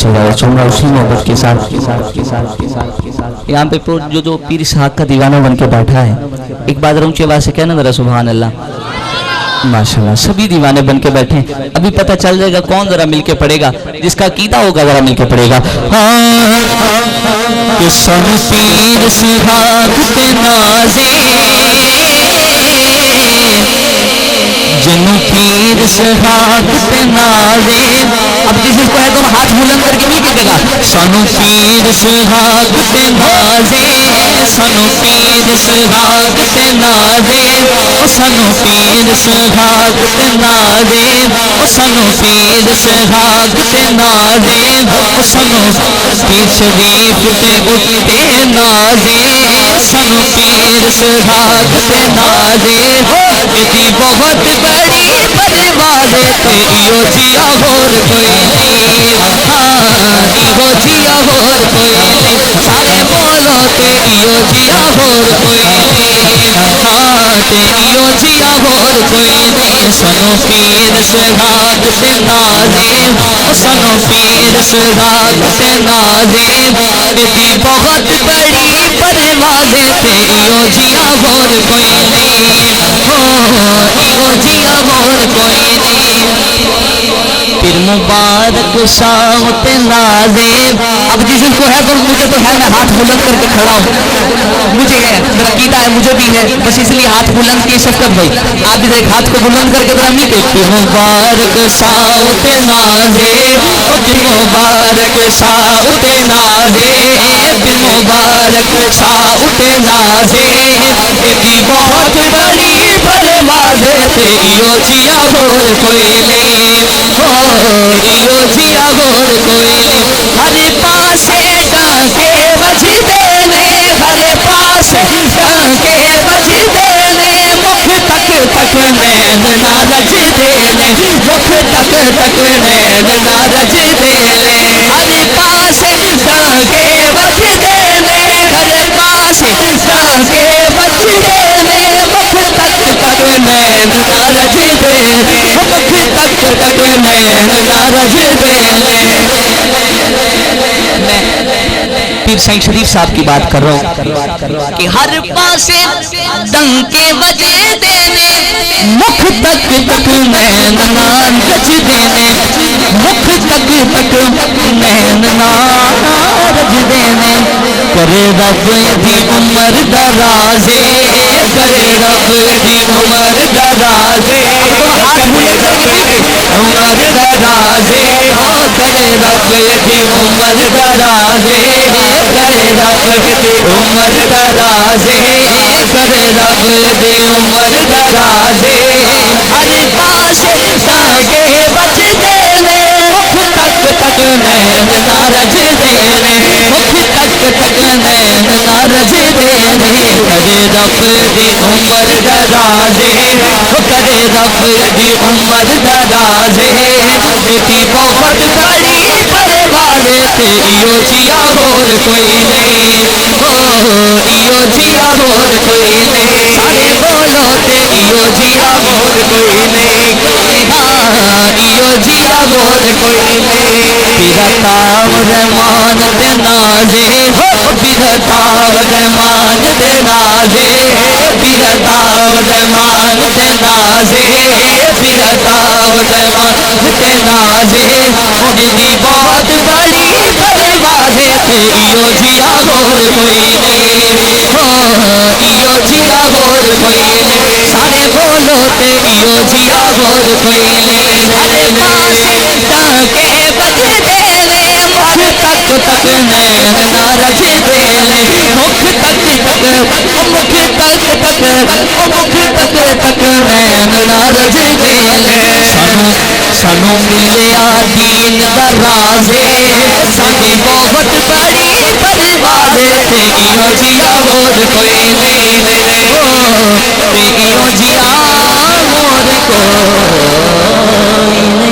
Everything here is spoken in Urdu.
چلایا چاہوں گا اسی محبت کے ساتھ یہاں پہ جو پیر اسحاق کا دیوانہ بن کے بیٹھا ہے، ایک بات اونچی آواز سے کہنا ذرا سبحان اللہ۔ ماشاءاللہ سبھی دیوانے بن کے بیٹھے ہیں، ابھی پتہ چل جائے گا کون ذرا مل کے پڑھے گا، جس کا عقیدہ ہوگا ذرا مل کے پڑھے گا۔ کہ سن پیر اسحاق تے نازے جنو پیر اسحاق تے نازے، اب جس کو ہے تو ہاتھ بلند کر کے نہیں کہے گا سنو پیر اسحاق تے نازے، سنو پیر اسحاق تے نازے، سنو پیر اسحاق تے نازے، سنو پیر اسحاق تے نازے، سنو پیر شریف تے اٹھتے نازے، سنو پیر اسحاق تے نازے، دی بہت بڑی پرواز تے ایو جیا ہور کوئی نہیں، ایو جیا ہور کوئی نہیں، سارے بولو تے ایو جیا ہور کوئی نہیں، تے ایو جیا ہور کوئی نہیں۔ سنو پیر اسحاق تے نازے، سنو پیر اسحاق تے نازے، دی بہت بڑی پرواز تے ایو جیا ہور کوئی نہیں، ایو جیا ہور کوئی نہیں۔ پھر مبارک شاہ تے نازے، اب جس کو ہے تو مجھے تو ہے، میں ہاتھ بلند کر کے کھڑا ہوں، مجھے ہے میرا عقیدہ ہے، مجھے بھی ہے، بس اس لیے ہاتھ بلند کی شفقت بھائی آپ بھی ایک ہاتھ کو بلند کر کے ذرا نہیں دیکھتے۔ مبارک شاہ تے نازے، مبارک شاہ تے نازے، مبارک شاہ تے نازے، دی بہت بڑی پرواز تے ایو جیا ہور کوئی نہیں، ایو جیا ہور کوئی نہیں۔ ہر پاسے ڈانکے بجدے نے، ہر پاسے ڈانکے بجدے نے، مکھ تک تک نین نہ رجدے نے، مکھ تک تک نین نہ رجدے نے، ہر پاسے ڈانکے بجدے نے، ہر پاسے ڈانکے بجدے نے، مکھ تک تک نین نہ رجدے نے، مکھ تک تک نین نہ رجدے نے۔ پیر سعید شریف صاحب کی بات کر رہا ہوں کہ ہر پاسے ڈنکے بجے دینے، مکھ تک تک نین نہ رجدے نے، مکھ تک تک نین نہ رجدے نے۔ کرے رب دی عمر درازے، کرے رب دی عمر درازے، عمر درازے، کرے رب دی عمر درازے، کرے رب دی عمر درازے، کرے رب دی عمر درازے۔ ہر پاسے ڈانکے بجدے نے، مکھ تک تک نین نہ رجدے نے، مکھ تک تک نین نہ رجدے نے۔ کرے رب دی عمر درازے، کرے رب دی عمر درازے، دی بہت بڑی پرواز تے ایو جیا ہور کوئی نہیں، ایو جیا ہور کوئی نہیں، سارے بولو تے ایو جیا ہور کوئی نہیں، ایو جیا ہور کوئی نہیں۔ بیرتاو رحمان دے نازے، بیرتاو رحمان دے نازے، بیرتاو رحمان دے نازے، بیرتاو رحمان دے نازے، دی بہت بڑی پرواز تے ایو جیا ہور کوئی نہیں، ایو جیا ہور کوئی نہیں، سارے بولو تے ایو جیا ہور کوئی نہیں۔ ہر پاسے ڈانکے بجدے نے، مکھ تک تک نین نہ رجدے نے، مکھ تک تک، مکھ تک تک، مکھ تک تک نین نہ رجدے نے۔ سنو ملیا دین دا رازے، ساڈی بہت بڑی پرواز تے ایو جیا ہور کوئی نہیں، تے ایو جیا ہور کوئی نہیں۔